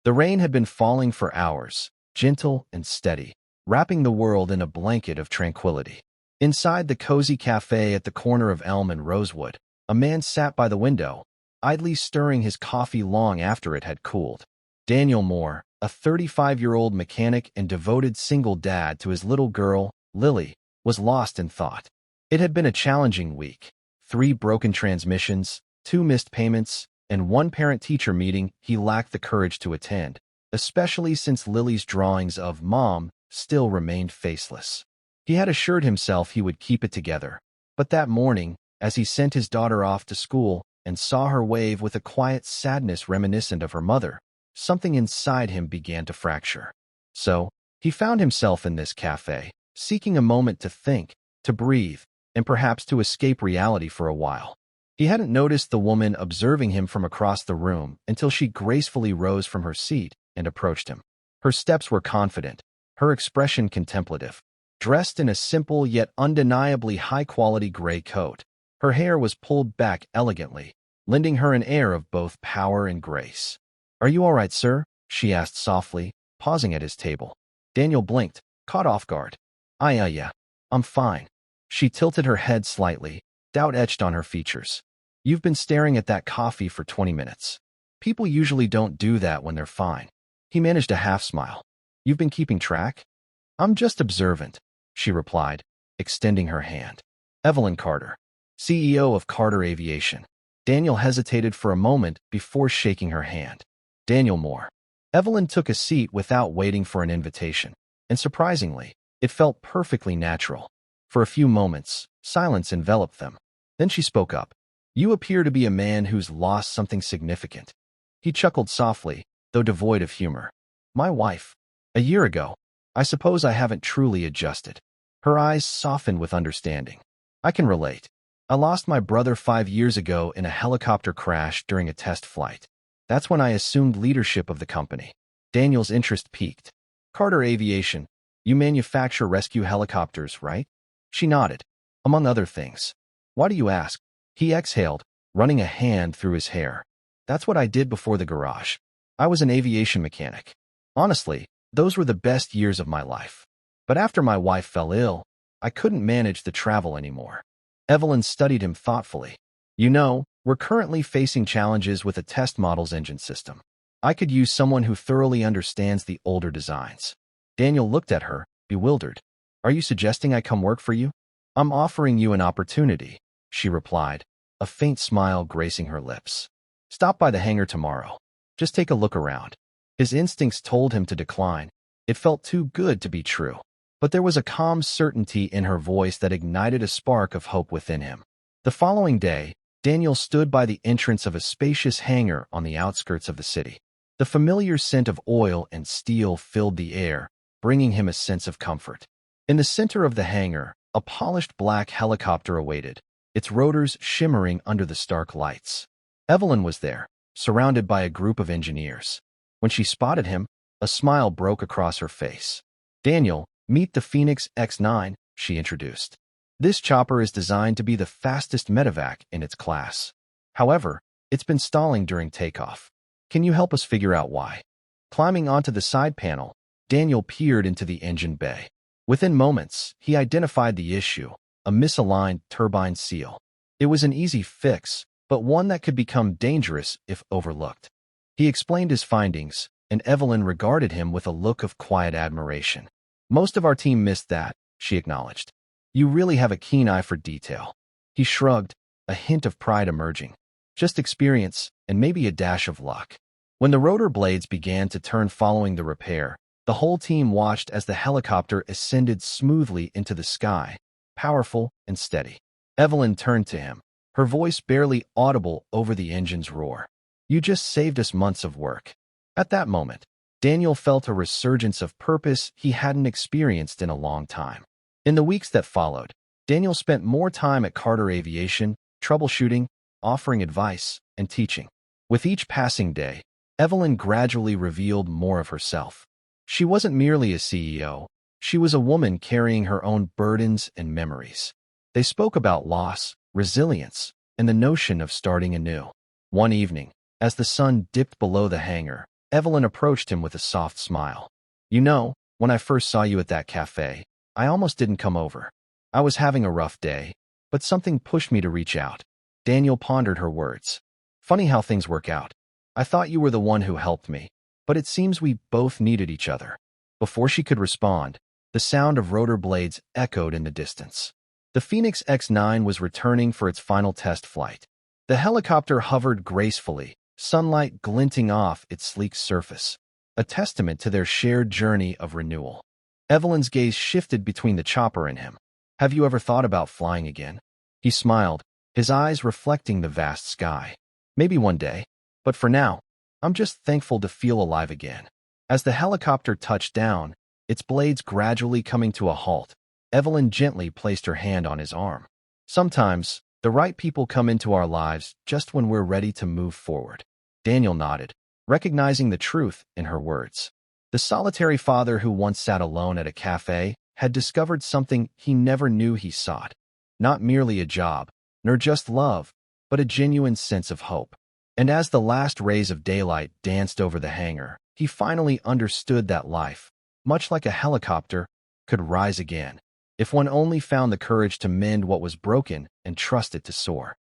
The rain had been falling for hours, gentle and steady, wrapping the world in a blanket of tranquility. Inside the cozy cafe at the corner of Elm and Rosewood, a man sat by the window, idly stirring his coffee long after it had cooled. Daniel Moore, a 35-year-old mechanic and devoted single dad to his little girl, Lily, was lost in thought. It had been a challenging week. 3 broken transmissions, 2 missed payments, and 1 parent-teacher meeting he lacked the courage to attend, especially since Lily's drawings of Mom still remained faceless. He had assured himself he would keep it together, but that morning, as he sent his daughter off to school and saw her wave with a quiet sadness reminiscent of her mother, something inside him began to fracture. So, he found himself in this cafe, seeking a moment to think, to breathe, and perhaps to escape reality for a while. He hadn't noticed the woman observing him from across the room until she gracefully rose from her seat and approached him. Her steps were confident, her expression contemplative. Dressed in a simple yet undeniably high-quality gray coat, her hair was pulled back elegantly, lending her an air of both power and grace. "Are you all right, sir?" she asked softly, pausing at his table. Daniel blinked, caught off guard. Yeah, I'm fine." She tilted her head slightly, doubt etched on her features. "You've been staring at that coffee for 20 minutes. People usually don't do that when they're fine." He managed a half-smile. "You've been keeping track?" "I'm just observant," she replied, extending her hand. "Evelyn Carter, CEO of Carter Aviation." Daniel hesitated for a moment before shaking her hand. "Daniel Moore." Evelyn took a seat without waiting for an invitation, and surprisingly, it felt perfectly natural. For a few moments, silence enveloped them. Then she spoke up. "You appear to be a man who's lost something significant." He chuckled softly, though devoid of humor. "My wife. A year ago. I suppose I haven't truly adjusted." Her eyes softened with understanding. "I can relate. I lost my brother 5 years ago in a helicopter crash during a test flight. That's when I assumed leadership of the company." Daniel's interest piqued. "Carter Aviation, you manufacture rescue helicopters, right?" She nodded. "Among other things." "Why do you ask?" He exhaled, running a hand through his hair. "That's what I did before the garage. I was an aviation mechanic. Honestly, those were the best years of my life. But after my wife fell ill, I couldn't manage the travel anymore." Evelyn studied him thoughtfully. "You know, we're currently facing challenges with a test model's engine system. I could use someone who thoroughly understands the older designs." Daniel looked at her, bewildered. "Are you suggesting I come work for you?" "I'm offering you an opportunity," she replied, a faint smile gracing her lips. "Stop by the hangar tomorrow. Just take a look around." His instincts told him to decline. It felt too good to be true. But there was a calm certainty in her voice that ignited a spark of hope within him. The following day, Daniel stood by the entrance of a spacious hangar on the outskirts of the city. The familiar scent of oil and steel filled the air, bringing him a sense of comfort. In the center of the hangar, a polished black helicopter awaited, its rotors shimmering under the stark lights. Evelyn was there, surrounded by a group of engineers. When she spotted him, a smile broke across her face. "Daniel, meet the Phoenix X9, she introduced. "This chopper is designed to be the fastest medevac in its class. However, it's been stalling during takeoff. Can you help us figure out why?" Climbing onto the side panel, Daniel peered into the engine bay. Within moments, he identified the issue, a misaligned turbine seal. It was an easy fix, but one that could become dangerous if overlooked. He explained his findings, and Evelyn regarded him with a look of quiet admiration. "Most of our team missed that," she acknowledged. "You really have a keen eye for detail." He shrugged, a hint of pride emerging. "Just experience, and maybe a dash of luck." When the rotor blades began to turn following the repair, the whole team watched as the helicopter ascended smoothly into the sky, powerful and steady. Evelyn turned to him, her voice barely audible over the engine's roar. "You just saved us months of work." At that moment, Daniel felt a resurgence of purpose he hadn't experienced in a long time. In the weeks that followed, Daniel spent more time at Carter Aviation, troubleshooting, offering advice, and teaching. With each passing day, Evelyn gradually revealed more of herself. She wasn't merely a CEO, she was a woman carrying her own burdens and memories. They spoke about loss, resilience, and the notion of starting anew. One evening, as the sun dipped below the hangar, Evelyn approached him with a soft smile. You know, when I first saw you at that cafe, I almost didn't come over. I was having a rough day, but something pushed me to reach out. Daniel pondered her words. Funny how things work out. I thought you were the one who helped me, but it seems we both needed each other. Before she could respond, the sound of rotor blades echoed in the distance. The Phoenix X9 was returning for its final test flight. The helicopter hovered gracefully, sunlight glinting off its sleek surface, a testament to their shared journey of renewal. Evelyn's gaze shifted between the chopper and him. Have you ever thought about flying again? He smiled, his eyes reflecting the vast sky. Maybe one day, but for now, I'm just thankful to feel alive again. As the helicopter touched down, its blades gradually coming to a halt, Evelyn gently placed her hand on his arm. Sometimes, the right people come into our lives just when we're ready to move forward. Daniel nodded, recognizing the truth in her words. The solitary father who once sat alone at a cafe had discovered something he never knew he sought. Not merely a job, nor just love, but a genuine sense of hope. And as the last rays of daylight danced over the hangar, he finally understood that life, much like a helicopter, could rise again, if one only found the courage to mend what was broken and trust it to soar.